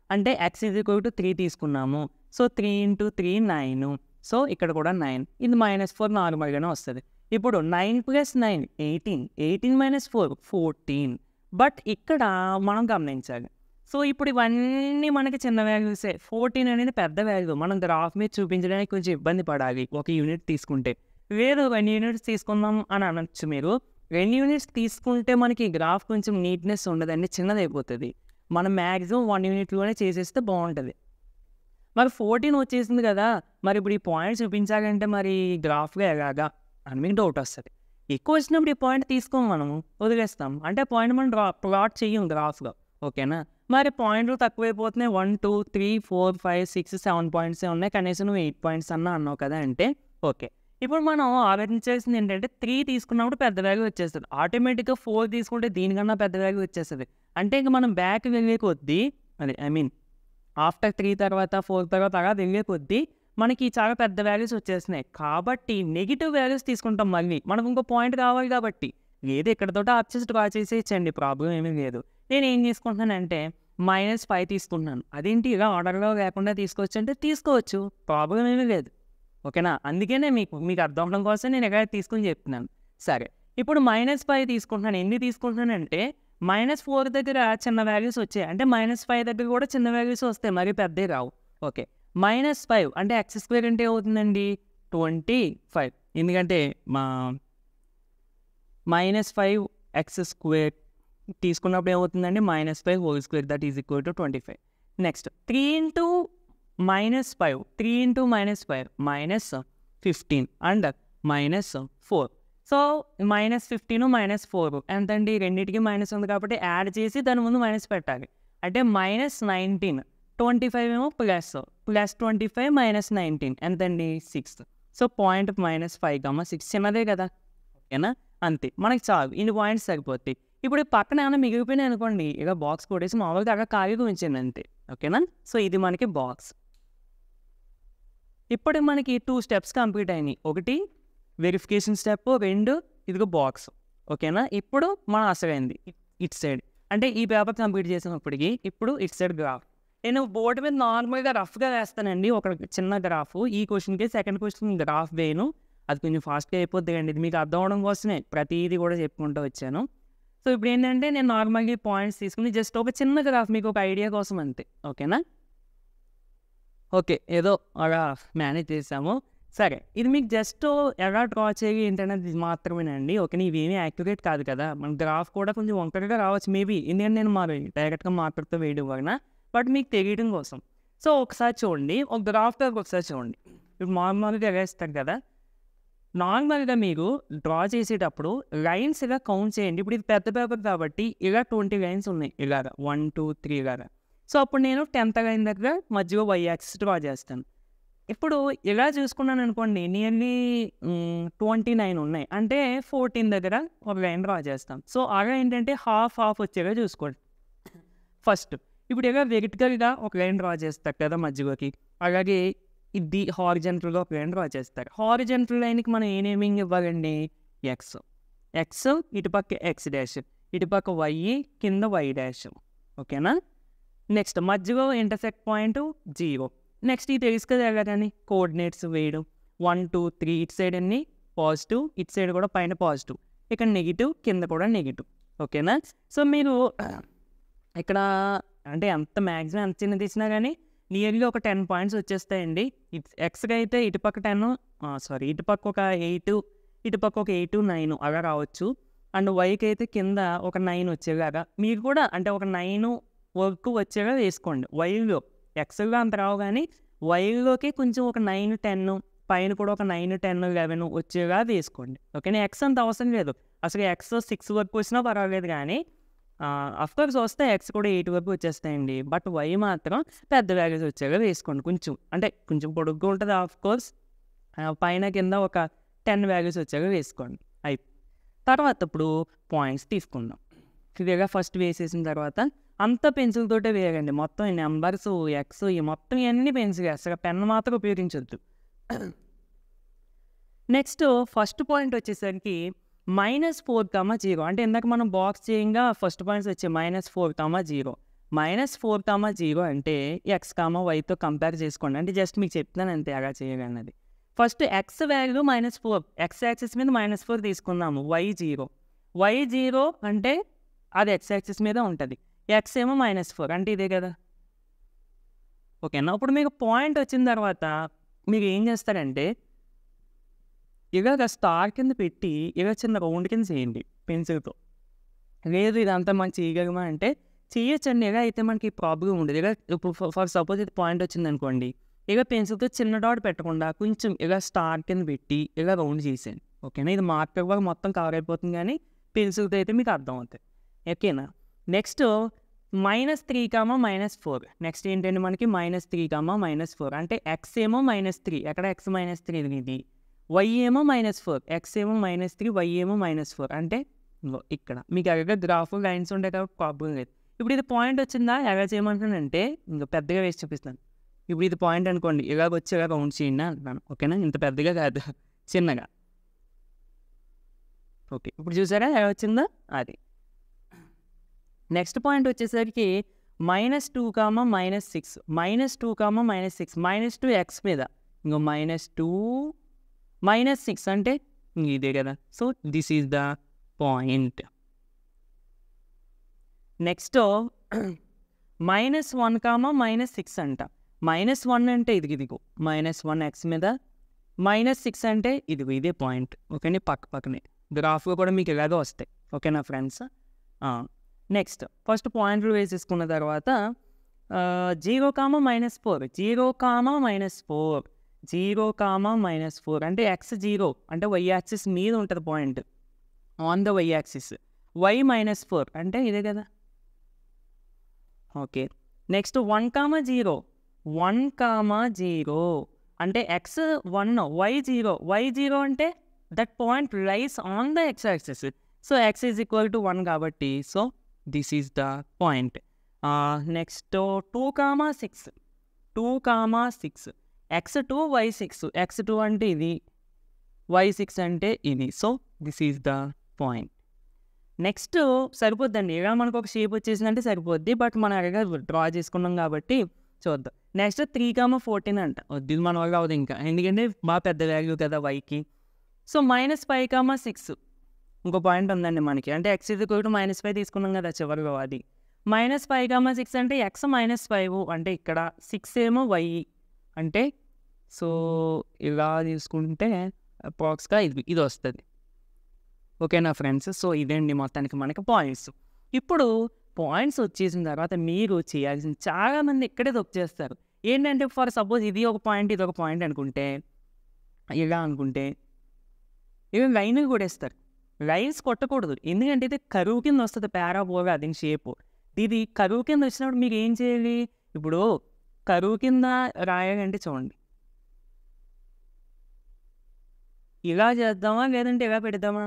అంటే x = 3 తీసుకున్నాము. So 3 into 3 9. సో ఇక్కడ కూడా 9. ఇది -4 నార్మల్గానే వస్తుంది. ఇప్పుడు 9 + 9 18. 18 - 4 14. బట్ ఇక్కడ మనం గమనించాలి. సో ఇప్పుడు ఇవన్నీ మనకి చిన్న వాల్యూసే. 14 అనేది పెద్ద వాల్యూ. మనం గ్రాఫ్ మీద చూపించడానికి కొంచెం ఇబ్బంది పడాలి ఒక యూనిట్ తీసుకుంటే. లేదు 2 యూనిట్స్ తీసుకుందాం అని అనొచ్చు మీరు. 2 యూనిట్స్ తీసుకుంటే మనకి గ్రాఫ్ కొంచెం నీట్నెస్ ఉండదండి, చిన్నదైపోతుంది. మనం మ్యాక్సిమం 1 యూనిట్లోనే చేసేస్తే బాగుంటుంది. మరి 14 వచ్చేసింది కదా, మరి ఇప్పుడు ఈ పాయింట్ చూపించాలంటే మరి గ్రాఫ్గా ఎలాగా అని మీకు డౌట్ వస్తుంది. ఎక్కువ వచ్చినప్పుడు ఈ పాయింట్ తీసుకోం, మనము వదిలేస్తాం. అంటే పాయింట్ మనం ప్లాట్ చెయ్యం గ్రాఫ్లో, ఓకేనా. మరి పాయింట్లు తక్కువైపోతున్నాయి. 1 2 3 4 5 6 7 పాయింట్సే ఉన్నాయి, కనీసం నువ్వు 8 పాయింట్స్ అన్నావు కదా అంటే ఓకే. ఇప్పుడు మనం ఆలోచించాల్సింది ఏంటంటే 3 తీసుకున్నప్పుడు పెద్ద వాల్యూ వచ్చేస్తుంది. ఆటోమేటిక్గా 4 తీసుకుంటే దీనికన్నా పెద్ద వాల్యూ వచ్చేస్తుంది. అంటే ఇంక మనం బ్యాక్ వెళ్ళే కొద్దీ, ఆఫ్టర్ 3 తర్వాత 4 తర్వాత అలా వెళ్ళే కొద్దీ మనకి చాలా పెద్ద వాల్యూస్ వచ్చేస్తున్నాయి. కాబట్టి నెగిటివ్ వాల్యూస్ తీసుకుంటాం. మళ్ళీ మనకు ఇంకో పాయింట్ కావాలి కాబట్టి, లేదు ఇక్కడతోటి ఆప్షన్స్ డ్రా చేసేయచ్చండి, ప్రాబ్లం ఏమీ లేదు. నేను ఏం తీసుకుంటున్నానంటే -5 తీసుకుంటున్నాను. అదేంటి ఇలా ఆర్డర్లో లేకుండా తీసుకోవచ్చు అంటే తీసుకోవచ్చు, ప్రాబ్లం ఏమీ లేదు, ఓకేనా. అందుకనే మీకు అర్థం అవడం కోసం నేను ఎక్కడ తీసుకుని చెప్తున్నాను. సరే, ఇప్పుడు -5 తీసుకుంటున్నాను. ఎందుకు తీసుకుంటున్నానంటే -4 దగ్గర చిన్న వాల్యూస్ వచ్చాయి, అంటే -5 దగ్గర కూడా చిన్న వాల్యూస్ వస్తాయి, మరి పెద్దవి రావు. ఓకే, -5 అంటే x² అంటే ఏమవుతుందండి 25. ఎందుకంటే -5x² తీసుకున్నప్పుడు ఏమవుతుందండి -5 whole square that is equal to 25. Next 3 into -5 3 into -5 -15 and -4. So -15 -4 ఎంతండి? రెండింటికి మైనస్ ఉంది కాబట్టి యాడ్ చేసి దాని ముందు మైనస్ పెట్టాలి. అంటే -19, 25 ఏమో ప్లస్, +25 -19 ఎంతండి? 6. సో పాయింట్ -5, 6 చిన్నదే కదా, ఓకేనా? అంతే, మనకి చాలు, ఇన్ని పాయింట్స్ సరిపోతాయి. ఇప్పుడు పక్కన ఏమైనా మిగిలిపోయినాయి అనుకోండి, ఇక బాక్స్ కొట్టేసి మామూలుగా అక్కడ ఖాళీగా ఉంచండి అంతే, ఓకేనా? సో ఇది మనకి బాక్స్. ఇప్పుడు మనకి 2 స్టెప్స్ కంప్లీట్ అయినాయి. ఒకటి వెరిఫికేషన్ స్టెప్, 2 ఇదిగో బాక్స్, ఓకేనా? ఇప్పుడు మనం అసలైంది ఇట్ సైడ్, అంటే ఈ పేపర్ కంప్లీట్ చేసినప్పటికీ ఇప్పుడు ఇట్ సైడ్ గ్రాఫ్. నేను బోర్డు మీద నార్మల్గా రఫ్గా వేస్తానండి, ఒక చిన్న గ్రాఫ్. ఈ క్వశ్చన్కి సెకండ్ క్వశ్చన్ గ్రాఫ్ వేయను, అది కొంచెం ఫాస్ట్గా అయిపోద్ది అండి. ఇది మీకు అర్థం అవడం కోసమే ప్రతిదీ కూడా చెప్పుకుంటూ వచ్చాను. సో ఇప్పుడు ఏంటంటే నేను నార్మల్గా పాయింట్స్ తీసుకుని జస్ట్ ఒక చిన్న గ్రాఫ్ మీకు ఒక ఐడియా కోసం అంతే, ఓకేనా? ఓకే, ఏదో అలా మేనేజ్ చేసాము. సరే, ఇది మీకు జస్ట్ ఎలా డ్రా చేయాలి ఏంటనేది మాత్రమేనండి, ఓకేనా? ఇవేమీ యాక్యురేట్ కాదు కదా, మన గ్రాఫ్ కూడా కొంచెం వంకరగా రావచ్చు మేబీ, ఎందుకంటే నేను డైరెక్ట్గా మార్కెట్తో వేయడం వలన, బట్ మీకు తెలియడం కోసం. సో ఒకసారి చూడండి, ఒక గ్రాఫ్ దగ్గర ఒకసారి చూడండి. ఇప్పుడు నార్మల్గా ఎలా ఇస్తారు కదా, నార్మల్గా మీరు డ్రా చేసేటప్పుడు లైన్స్ ఇలా కౌంట్ చేయండి. ఇప్పుడు ఇది పెద్ద పేపర్ కాబట్టి ఇలా 20 లైన్స్ ఉన్నాయి, ఇలాగా 1 2 3 ఇలాగా. సో అప్పుడు నేను 10th లైన్ దగ్గర మధ్యలో y యాక్సిస్ డ్రా చేస్తాను. ఇప్పుడు ఇలా చూసుకున్నాను అనుకోండి, నియర్లీ 29 ఉన్నాయి, అంటే 14 దగ్గర ఒక లైన్ డ్రా చేస్తాం. సో అలా ఏంటంటే హాఫ్ వచ్చేలా చూసుకోండి ఫస్ట్. ఇప్పుడు ఇలా వెరిటికల్గా ఒక లైన్ డ్రా చేస్తారు కదా మధ్యలోకి, అలాగే ఇది హారిజెంటల్గా ఒక లైన్ డ్రా చేస్తారు. హారిజెంటల్ లైన్కి మనం ఏ నేమింగ్ ఇవ్వాలండి? ఎక్స్, ఇటుపక్క ఎక్స్ డాష్, ఇటుపక్క వై, కింద వై డాష్, ఓకేనా? నెక్స్ట్ మధ్యలో ఇంటర్సెక్ట్ పాయింట్ 0. నెక్స్ట్ ఇది తెలుసు కదా ఎలాగని కోఆర్డినేట్స్ వేయడం, 1 2 3 ఇటు సైడ్ అన్ని పాజిటివ్, ఇటు సైడ్ కూడా పైన పాజిటివ్, ఇక్కడ నెగిటివ్, కింద కూడా నెగిటివ్, ఓకేనా? సో మీరు ఇక్కడ అంటే ఎంత మ్యాక్సిమం ఎంత చిన్న తీసినా కానీ నియర్లీ ఒక 10 పాయింట్స్ వచ్చేస్తాయండి. ఎక్స్కి అయితే ఇటుపక్క 10, ఇటుపక్క ఒక 8, ఇటుపక్క ఒక 8 9 అలా రావచ్చు. అండ్ వైకి అయితే కింద ఒక 9 వచ్చేలాగా మీరు కూడా అంటే ఒక 9 వరకు వచ్చేలా వేసుకోండి. వైలో ఎక్స్లో అంత రావు కానీ వైలోకి కొంచెం ఒక 9 10, పైన కూడా ఒక 9 10 11 వచ్చేలా వేసుకోండి, ఓకేనా? ఎక్స్ అంత అవసరం లేదు, అసలు ఎక్స్ 6 వరకు వచ్చినా పర్వాలేదు, కానీ అఫ్కోర్స్ వస్తే ఎక్స్ కూడా 8 వరకు వచ్చేస్తాయండి. బట్ వై మాత్రం పెద్ద వాల్యూస్ వచ్చేలా వేసుకోండి, కొంచెం అంటే కొంచెం పొడుగ్గా ఉంటుంది ఆఫ్కోర్స్, పైన కింద ఒక 10 వాల్యూస్ వచ్చేలా వేసుకోండి. తర్వాత ఇప్పుడు పాయింట్స్ తీసుకుందాం. క్లియర్గా ఫస్ట్ వేసేసిన తర్వాత అంతా పెన్సిల్ తోటే వేయకండి, మొత్తం ఈ నెంబర్స్ ఎక్స్ ఈ మొత్తం ఇవన్నీ పెన్సిల్ వేస్తారు, పెన్ మాత్రం ఉపయోగించొద్దు. నెక్స్ట్ ఫస్ట్ పాయింట్ వచ్చేసరికి -4, 0, అంటే ఇందాక మనం బాక్స్ చేయంగా ఫస్ట్ పాయింట్స్ వచ్చాయి -4, 0. -4, 0 అంటే ఎక్స్ వైతో కంపేర్ చేసుకోండి, అంటే జస్ట్ మీకు చెప్తున్నాను అంతే ఎలా చేయాలన్నది. First X value -4, X axis మీద -4 తీసుకుందాము, y 0 అంటే అది ఎక్స్ యాక్సిస్ మీద ఉంటుంది, ఎక్స్ ఏమో -4 అంటే ఇదే కదా, ఓకేనా? ఇప్పుడు మీకు పాయింట్ వచ్చిన తర్వాత మీరు ఏం చేస్తారంటే ఇలాగ స్టార్ కింద పెట్టి ఇలా చిన్న రౌండ్ కింద చేయండి పెన్సిల్తో. లేదు ఇదంతా మనం చేయగలమా అంటే చేయొచ్చండి, ఇలా అయితే మనకి ప్రాబ్లం ఉండదు. ఇలా ఇప్పుడు ఫర్ సపోజ్ ఇది పాయింట్ వచ్చింది అనుకోండి, ఇలా పెన్సిల్తో చిన్న డాట్ పెట్టకుండా కొంచెం ఇలా స్టార్ కింద పెట్టి ఇలా రౌండ్ చేసేయండి, ఓకేనా? ఇది మార్కర్ వరకు మొత్తం కవర్ అయిపోతుంది, కానీ పెన్సిల్తో అయితే మీకు అర్థం అవుతుంది, ఓకేనా? నెక్స్ట్ -3, -4. నెక్స్ట్ ఏంటంటే మనకి -3, -4 అంటే ఎక్స్ ఏమో -3, ఎక్కడ ఎక్స్ -3 ఇది, వై ఏమో -4, ఎక్స్ ఏమో -3, వై ఏమో -4 అంటే ఇక్కడ మీకు ఎక్కడ గ్రాఫ్ లైన్స్ ఉంటాయి కాబట్టి ప్రాబ్లం లేదు. ఇప్పుడు ఇది పాయింట్ వచ్చిందా, ఎలా చేయమంటానంటే ఇంకా పెద్దగా వేసి చూపిస్తాను. ఇప్పుడు ఇది పాయింట్ అనుకోండి, ఇలాగ వచ్చి ఇలా రౌండ్ చేయండి అంటున్నాను, ఓకేనా? ఇంత పెద్దగా కాదు, చిన్నగా, ఓకే? ఇప్పుడు చూసారా ఎలా వచ్చిందా, అది. నెక్స్ట్ పాయింట్ వచ్చేసరికి -2, -6, -2, -6, -2 ఎక్స్ మీద, ఇంకో -2 -6 అంటే ఇదే కదా. So this is the point. Next -1, -6 అంట. -1 అంటే ఇదిగో -1 ఎక్స్ మీద, -6 అంటే ఇదే పాయింట్, ఓకేనా? పక్కనే గ్రాఫ్లో కూడా మీకు ఇలాగే వస్తాయి, ఓకేనా ఫ్రెండ్స్? నెక్స్ట్ ఫస్ట్ పాయింట్లు వేసేసుకున్న తర్వాత 0, -4, 0, -4, 0, -4 అంటే x 0 అంటే y యాక్సిస్ మీద ఉంటుంది point on the y axis. y -4 అంటే ఇదే కదా. ఓకే, నెక్స్ట్ 1, 0 1, 0 అంటే x 1 y 0 y 0 అంటే that point lies on the x axis. So x is equal to 1 కాబట్టి so this is the point. Next 2, 6 2, 6 x2 y6 x2 అంటే ఇది y6 అంటే ఇది. So this is the point. Next సరిపోద్దండి, ఇలా మనకు ఒక షేప్ వచ్చేసిందంటే సరిపోద్ది, బట్ మనం అలాగా డ్రా చేసుకున్నాం కాబట్టి చూద్దాం. నెక్స్ట్ 3, 14 అంట, వద్దు మన వల్ల అవుతుంది ఇంకా, ఎందుకంటే బాగా పెద్ద వాల్యూ కదా వైకి. సో -5, 6 ఇంకో పాయింట్ ఉందండి మనకి, అంటే x -5 తీసుకున్నాం కదా చివరిలో, అది -5, 6 అంటే x -5 అంటే ఇక్కడ 6 ఏమో y అంటే సో ఇలా తీసుకుంటే అప్రాక్స్గా ఇది వస్తుంది. ఓకేనా ఫ్రెండ్స్. సో ఇదండి మొత్తానికి మనకి పాయింట్స్. ఇప్పుడు పాయింట్స్ వచ్చేసిన తర్వాత మీరు చేయాల్సింది, చాలామంది ఇక్కడే తప్పు చేస్తారు ఏంటంటే, ఫర్ సపోజ్ ఇది ఒక పాయింట్ ఇది ఒక పాయింట్ అనుకుంటే, ఇలా అనుకుంటే ఇవి లైన్ కూడా వేస్తారు. లైన్స్ కొట్టకూడదు, ఎందుకంటే ఇది కరువు కింద వస్తుంది, పారాబోలా అది షేపు. ఇది కరువు కింద వచ్చినప్పుడు మీరు ఏం చేయాలి, ఇప్పుడు కరువు కింద రాయాలంటే చూడండి, ఇలా చేద్దామా లేదంటే ఇలా పెడదామా,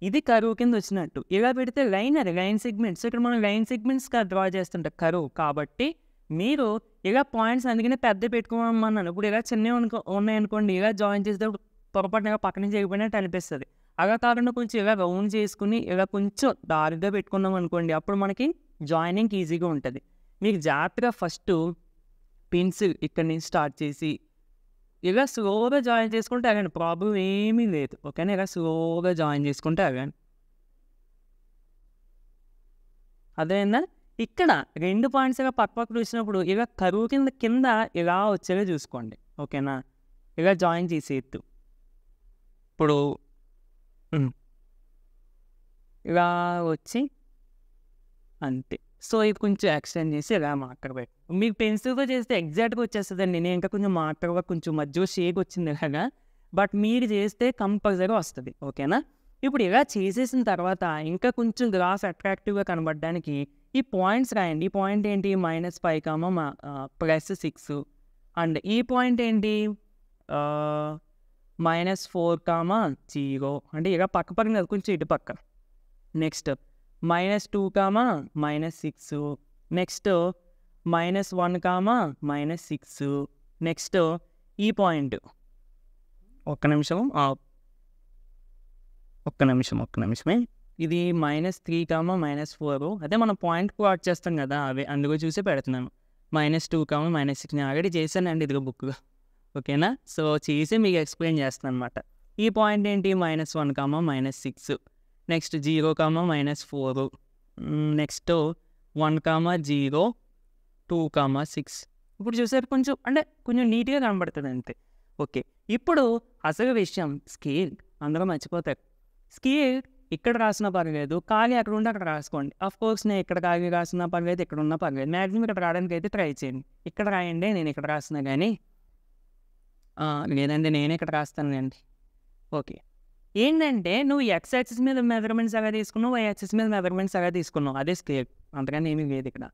ఇది కరువు కింద వచ్చినట్టు, ఇలా పెడితే లైన్, అది లైన్ సెగ్మెంట్స్. ఇక్కడ మనం లైన్ సెగ్మెంట్స్గా డ్రా చేస్తుంటాం కరువు, కాబట్టి మీరు ఇలా పాయింట్స్ అందుకనే పెద్ద పెట్టుకోమన్నాను. ఇప్పుడు ఇలా చిన్నవి ఉన్నాయనుకోండి, ఇలా జాయిన్ చేసేటప్పుడు పొరపాటున పక్క నుంచి వెళ్ళిపోయినట్టు అనిపిస్తుంది. అలా కాకుండా కొంచెం ఇలా రౌండ్ చేసుకుని ఇలా కొంచెం దారిగా పెట్టుకున్నాం అనుకోండి, అప్పుడు మనకి జాయినింగ్ ఈజీగా ఉంటుంది. మీకు జాగ్రత్తగా ఫస్ట్ పెన్సిల్ ఇక్కడ నుంచి స్టార్ట్ చేసి ఇలా స్లోగా జాయిన్ చేసుకుంటే అవ్వండి, ప్రాబ్లం ఏమీ లేదు. ఓకేనా, ఇలా స్లోగా జాయిన్ చేసుకుంటే అవ్వండి. అదేనా, ఇక్కడ 2 పాయింట్స్ ఇలా పక్కకు వచ్చినప్పుడు ఇలా కరువు కింద ఇలా వచ్చేలా చూసుకోండి. ఓకేనా, ఇలా జాయిన్ చేసేయద్దు. ఇప్పుడు ఇలా వచ్చి అంతే. సో ఇది కొంచెం ఎక్స్టెండ్ చేసి ఇలా మార్కర్ పెట్టి, మీకు పెన్సిల్తో చేస్తే ఎగ్జాక్ట్గా వచ్చేస్తుందండి. నేను ఇంకా కొంచెం మార్కర్గా కొంచెం మధ్య షేక్ వచ్చింది ఇలాగా, బట్ మీరు చేస్తే కంపల్సరీ వస్తుంది. ఓకేనా, ఇప్పుడు ఇలా చేసేసిన తర్వాత ఇంకా కొంచెం గ్రాఫ్ అట్రాక్టివ్గా కనబడడానికి ఈ పాయింట్స్ రాయండి. ఈ పాయింట్ ఏంటి, -5, +6 అండ్ ఈ పాయింట్ ఏంటి -4, 0 అంటే ఇలా పక్క పక్కన కొంచెం ఇటు పక్క. నెక్స్ట్ -2, -6 నెక్స్ట్ -1, -6 నెక్స్ట్ ఈ పాయింట్ ఒక్క నిమిషమే ఇది -3, -4 అదే మనం పాయింట్ ప్లాట్ చేస్తాం కదా, అవే అందుకో చూసి పెడుతున్నాను. -2, -6 నేను ఆల్రెడీ చేశానండి ఇదిగో బుక్గా. ఓకేనా, సో చేసి మీకు ఎక్స్ప్లెయిన్ చేస్తాను అనమాట. ఈ పాయింట్ ఏంటి, -1, -6 నెక్స్ట్ 0, -4 నెక్స్ట్ 1, 0 2, 6 ఇప్పుడు చూసారు కొంచెం అంటే కొంచెం నీట్గా కనబడుతుంది అంతే. ఓకే, ఇప్పుడు అసలు విషయం స్కేల్ అందరూ మర్చిపోతారు. స్కేల్ ఇక్కడ రాసినా పర్లేదు, ఖాళీ అక్కడ ఉండి అక్కడ రాసుకోండి. కోర్స్ నేను ఇక్కడ ఖాళీ రాసినా పర్లేదు, ఇక్కడ ఉన్నా పర్లేదు, మ్యాక్సిమం ఇక్కడ రాయడానికి అయితే ట్రై చేయండి. ఇక్కడ రాయండి, నేను ఇక్కడ రాసినా కానీ లేదండి నేనే ఇక్కడ రాస్తాను అండి. ఓకే, ఏంటంటే నువ్వు x యాక్సిస్ మీద మెజర్మెంట్స్ ఎలా తీసుకున్నావు, y యాక్సిస్ మీద మెజర్మెంట్స్ ఎలా తీసుకున్నావు, అదే స్కేల్, అంతకని ఏమీ లేదు ఇక్కడ.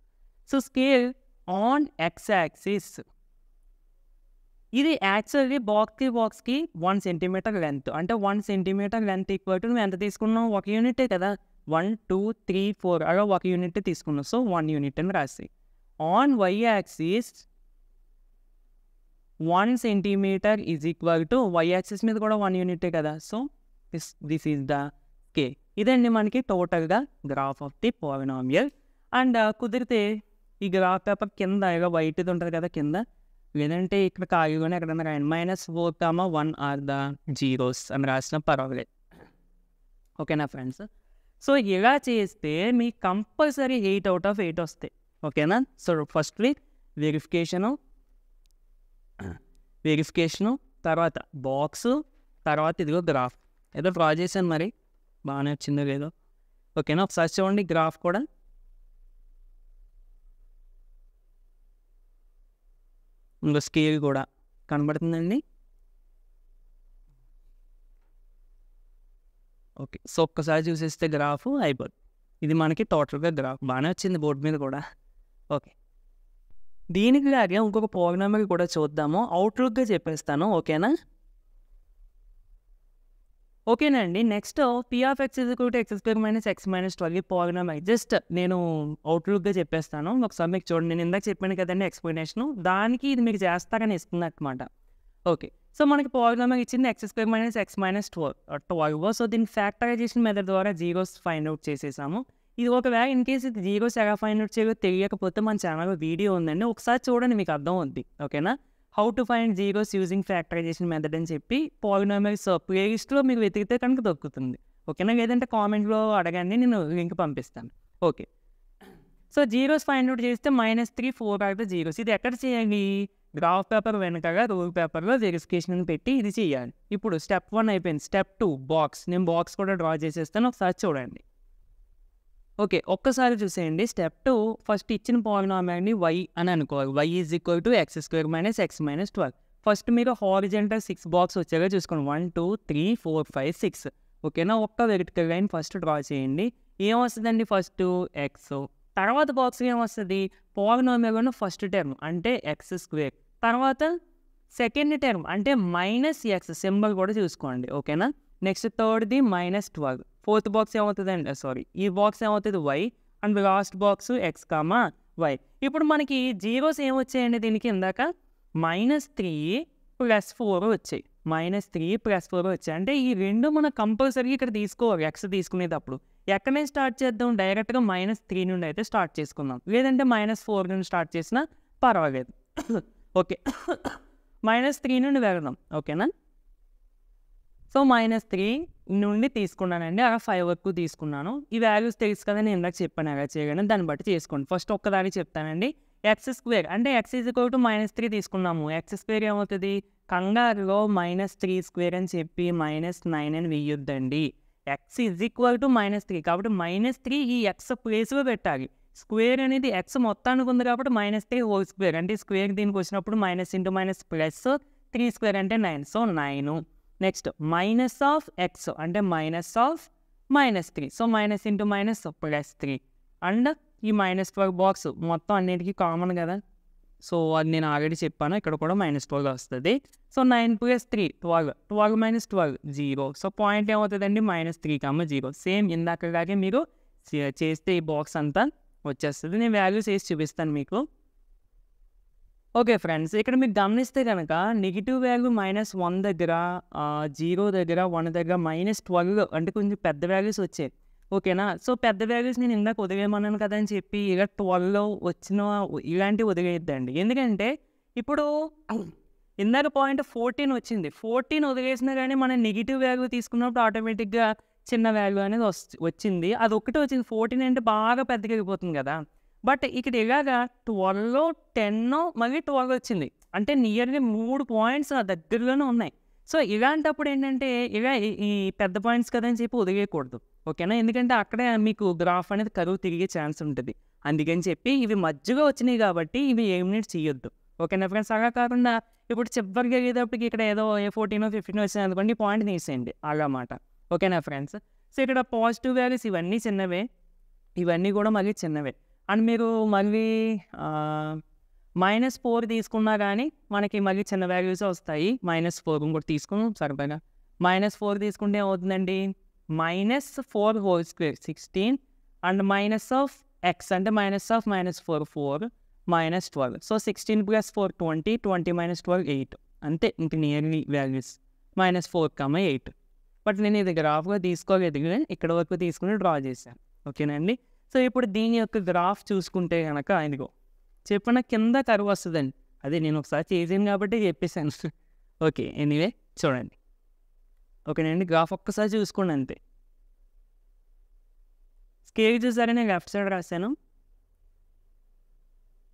So scale on x axis ఇది యాక్చువల్లీ బాక్స్కి 1 సెంటీమీటర్ లెంత్, అంటే 1 సెంటీమీటర్ లెంత్ ఈక్వల్ టు నువ్వు ఎంత తీసుకున్నావు, 1 యూనిటే కదా, 1 2 3 4 అలా 1 యూనిట్ తీసుకున్నావు. సో 1 యూనిట్ అని రాసి. On y axis 1 centimetre is equal to y axis మీద కూడా 1 యూనిటే కదా. So this is the scale. ఇదండి మనకి టోటల్గా graph of the polynomial. And కుదిరితే ఈ గ్రాఫ్ పేపర్ కింద ఇలా వైట్ది ఉంటుంది కదా కింద, లేదంటే ఇక్కడ ఖాళీగానే ఎక్కడన్నా రాయండి, -4, 1 ఆర్ ద జీరోస్ అని రాసిన పర్వాలేదు. ఓకేనా ఫ్రెండ్స్, సో ఇలా చేస్తే మీకు కంపల్సరీ 8 out of 8 వస్తాయి. ఓకేనా, సో ఫస్ట్లీ వెరిఫికేషను తర్వాత బాక్స్, తర్వాత ఇదిగో గ్రాఫ్. ఏదో డ్రా చేశాను, మరి బాగానే వచ్చిందో లేదో. ఓకేనా, ఒకసారి చూడండి గ్రాఫ్ కూడా. ఇంకా స్కేల్ కూడా కనబడుతుందండి? ఓకే. సో, ఒక్కసారి చూసేస్తే గ్రాఫ్ అయిపోద్ది. ఇది మనకి టోటల్‌గా గ్రాఫ్. బానే వచ్చింది బోర్డ్ మీద కూడా. ఓకే. దీనికి లాగే ఇంకొక పోలినామిల్ కూడా చూద్దాము. అవుట్‌లుక్‌గా చెప్పేస్తాను. ఓకేనా? ఓకేనండి. Next P of X X minus X minus 12 ఈ పోలినామిల్ జస్ట్ నేను అవుట్‌లుక్‌గా చెప్పేస్తాను. ఒకసారి మీకు చూడండి. నేను ఇందాక చెప్పాను కదండీ ఎక్స్‌ప్లనేషను. దానికి ఇది మీకు చేస్తారని ఇస్తుందన్నమాట. ఓకే. సో, మనకి పోలినామిల్ ఇచ్చింది ఎక్స్ మైనస్ 12. సో, దీన్ని ఫ్యాక్టరైజేషన్ మెథడ్ ద్వారా జీరోస్ ఫైండ్ ఔట్ చేసేసాము. ఇది ఒకవేళ ఇన్ కేస్ ఇది జీరోస్ ఎలా ఫైండ్ ఔట్ చేయాలో తెలియకపోతే మన ఛానల్‌లో వీడియో ఉందండి. ఒకసారి చూడండి మీకు అర్థం అవుద్ది. ఓకేనా? How to find zeros using factorization method అని చెప్పి పోలినామిల్స్ ప్లేలిస్ట్‌లో మీరు వెతికితే కనుక దొరుకుతుంది. ఓకేనా? లేదంటే కామెంట్‌లో అడగండి. నేను లింక్ పంపిస్తాను. Okay. So, zeros find out చేస్తే -3, 4 ఆర్ ద జీరోస్. ఇది ఎక్కడ చేయాలి? గ్రాఫ్ పేపర్ వెనకాల రూల్ పేపర్‌లో వెరిఫికేషన్ అని పెట్టి ఇది చేయాలి. ఇప్పుడు స్టెప్ 1 అయిపోయింది. Step 2 box. నేను బాక్స్ కూడా డ్రా చేసేస్తాను. ఒకసారి చూడండి. ఓకే. ఒక్కసారి చూసేయండి. స్టెప్ 2 ఫస్ట్ ఇచ్చిన పోలినామిల్‌ని y అని అనుకోవాలి. y = x² - x - 12. ఫస్ట్ మీరు హారిజంటల్ 6 బాక్స్ వచ్చేలా చూసుకోండి. 1, 2, 3, 4, 5, 6. ఓకేనా? ఒక్క వెర్టికల్ లైన్ ఫస్ట్ డ్రా చేయండి. ఏమొస్తదండి ఫస్టు? x. తర్వాత బాక్స్‌లో ఏమొస్తది? పోలినామిల్‌లోని ఫస్ట్ టర్మ్ అంటే x². తర్వాత సెకండ్ టర్మ్ అంటే -x సింబల్ కూడా చూసుకోండి. ఓకేనా? నెక్స్ట్ థర్డ్‌ది -12. ఫోర్త్ బాక్స్ ఏమవుతదండి? ఈ బాక్స్ ఏమవుతది? y and last box x, y. ఇప్పుడు మనకి జీరోస్ ఏమొచ్చాయండి దీనికి ఇందాక? -3 + 4 వచ్చాయి. -3 + 4 వచ్చాయి. అంటే ఈ రెండు మనం కంపల్సరీగా ఇక్కడ తీసుకోవాలి x తీసుకునేటప్పుడు. ఎక్కడి నుంచి స్టార్ట్ చేద్దాం? డైరెక్ట్‌గా -3 నుండి అయితే స్టార్ట్ చేసుకుందాం. లేదంటే -4 నుండి స్టార్ట్ చేసినా పర్వాలేదు. ఓకే. -3 నుండి వెళ్దాం. ఓకేనా? సో, -3 నుండి తీసుకున్నానండి. అలా 5 వరకు తీసుకున్నాను. ఈ వాల్యూస్ తెలుసు కదా! నేను ఇందాక చెప్పాను ఎలా చేయాలని. దాన్ని బట్టి చేసుకోండి. ఫస్ట్ ఒక్కదాన్ని చెప్తానండి. x² అంటే x -3 తీసుకున్నాము. x² ఏమవుతుంది? కంగారులో -3² అని చెప్పి -9 అని వెయ్యొద్దండి. x -3 కాబట్టి -3 ఈ x ప్లేస్‌లో పెట్టాలి. స్క్వేర్ అనేది x మొత్తానికి ఉంది కాబట్టి -3 హోల్ స్క్వేర్ అంటే స్క్వేర్ దీనికి వచ్చినప్పుడు -(-) ప్లస్ 3² అంటే 9. So, 9. Next minus of x అంటే -3. సో, -(-) +3 అండ్ ఈ -12 బాక్స్ మొత్తం అన్నిటికీ కామన్ కదా! సో, అది నేను ఆల్రెడీ చెప్పాను. ఇక్కడ కూడా -12 వస్తది. సో, 9 + 3 12. 12 - 12 0. సో, పాయింట్ ఏమవుతదండి? -3, 0. సేమ్ ఇందాకలాగే మీరు చేస్తే ఈ బాక్స్ అంతా వచ్చేస్తది. నేను వాల్యూస్ వేసి చూపిస్తాను మీకు. Okay friends. ఇక్కడ మీరు గమనిస్తే గనక నెగెటివ్ వాల్యూ -1 దగ్గర, 0 దగ్గర, 1 దగ్గర -12 అంటే కొంచెం పెద్ద వాల్యూస్ వచ్చాయి. ఓకేనా? సో, పెద్ద వాల్యూస్ నేను ఇందాక వదిలేయమన్నాను కదా అని చెప్పి ఇలా 12 వచ్చిన ఇలాంటివి వదిలేయొద్దండి. ఎందుకంటే ఇప్పుడు ఇందాక పాయింట్ 14 వచ్చింది. 14 వదిలేసినా కానీ మనం నెగెటివ్ వాల్యూ తీసుకున్నప్పుడు ఆటోమేటిక్‌గా చిన్న వాల్యూ అనేది వచ్చింది. అదొక్కటే వచ్చింది. 14 అంటే బాగా పెద్దగా వెళ్ళిపోతుంది కదా! బట్ ఇక్కడ ఇలాగా 12, 10 మళ్ళీ 12 వచ్చింది. అంటే నియర్‌లీ 3 పాయింట్స్ ఆ దగ్గరలోనే ఉన్నాయి. సో, ఇలాంటప్పుడు ఏంటంటే ఇలా ఈ పెద్ద పాయింట్స్ కదా అని చెప్పి వదిలేయకూడదు. ఓకేనా? ఎందుకంటే అక్కడే మీకు గ్రాఫ్ అనేది కరువు తిరిగే ఛాన్స్ ఉంటది. అందుకని చెప్పి ఇవి మధ్యలో వచ్చినాయి కాబట్టి ఇవి ఎలిమినేట్ చేయొద్దు. ఓకేనా ఫ్రెండ్స్? అలా కాకుండా ఇప్పుడు చివరికి వెళ్ళేటప్పటికి ఇక్కడ ఏదో 14, 15 వచ్చినాయి అనుకోండి ఈ పాయింట్ తీసేయండి. అలామాట. ఓకేనా ఫ్రెండ్స్? సో, ఇక్కడ పాజిటివ్ వాల్యూస్ ఇవన్నీ చిన్నవే. ఇవన్నీ కూడా మళ్ళీ చిన్నవే. అండ్ మీరు మళ్ళీ -4 తీసుకున్నా కానీ మనకి మళ్ళీ చిన్న వాల్యూసే వస్తాయి. -4 ఇంకోటి తీసుకున్నాం సరిపడా. -4 తీసుకుంటే ఏమవుతుందండి? -4 whole square 16 and minus of x అంటే -4 4 -12. సో, 16 + 4 20, 20 - 12 8. అంతే ఇంక నియర్లీ వాల్యూస్. -4, 8. బట్ నేను ఇది గ్రాఫ్‌గా తీసుకోలేదు కానీ ఇక్కడ వరకు తీసుకుని డ్రా చేశాను. ఓకేనండి? సో, ఇప్పుడు దీని యొక్క గ్రాఫ్ చూసుకుంటే గనక ఇదిగో చెప్పిన కింద కర్వ్ వస్తదండి. అదే నేను ఒకసారి చేశాను కాబట్టి చెప్పేసాను. ఓకే. ఎనీవే చూడండి. ఓకేనండి? గ్రాఫ్ ఒక్కసారి చూసుకోండి అంతే. స్కేల్ చూసారా? నేను లెఫ్ట్ సైడ్ రాశాను.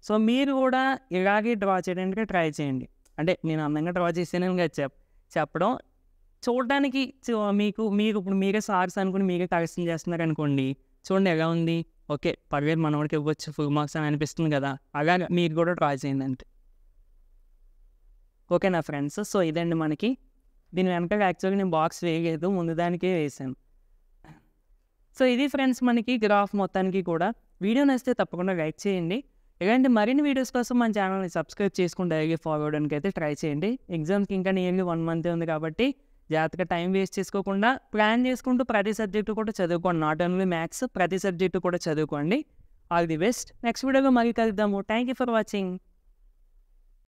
సో, మీరు కూడా ఇలాగే డ్రా చేయడానికి ట్రై చేయండి. అంటే నేను అందంగా డ్రా చేశానని కాదు చెప్పడం. చూడడానికి మీరు ఇప్పుడు మీరే సార్స్ అనుకుని మీరే కరెక్షన్ చేస్తున్నారనుకోండి. చూడండి ఎలా ఉంది? ఓకే. పర్లేదు మనోడికి ఇవ్వచ్చు ఫుల్ మార్క్స్ అని అనిపిస్తుంది కదా! అలాగా మీరు కూడా ట్రై చేయండి అంతే. ఓకేనా ఫ్రెండ్స్? సో ఇదండి మనకి. దీని వెనకాల యాక్చువల్గా నేను బాక్స్ వేయలేదు, ముందు దానికే వేసాను. సో ఇది ఫ్రెండ్స్ మనకి గ్రాఫ్ మొత్తానికి కూడా. వీడియో నచ్చితే తప్పకుండా లైక్ చేయండి. ఇలాంటి మరిన్ని వీడియోస్ కోసం మన ఛానల్ని సబ్స్క్రైబ్ చేసుకుని డైలీ ఫాలో అవ్వడానికి అయితే ట్రై చేయండి. ఎగ్జామ్స్కి ఇంకా నియర్లీ 1 మంత్ ఉంది కాబట్టి జాగ్రత్తగా టైం వేస్ట్ చేసుకోకుండా ప్లాన్ చేసుకుంటూ ప్రతి సబ్జెక్టు కూడా చదువుకోండి. నాట్ ఓన్లీ మ్యాథ్స్, ప్రతి సబ్జెక్టు కూడా చదువుకోండి. All the best. నెక్స్ట్ వీడియోలో మళ్ళీ కలుద్దాము. Thank you for watching.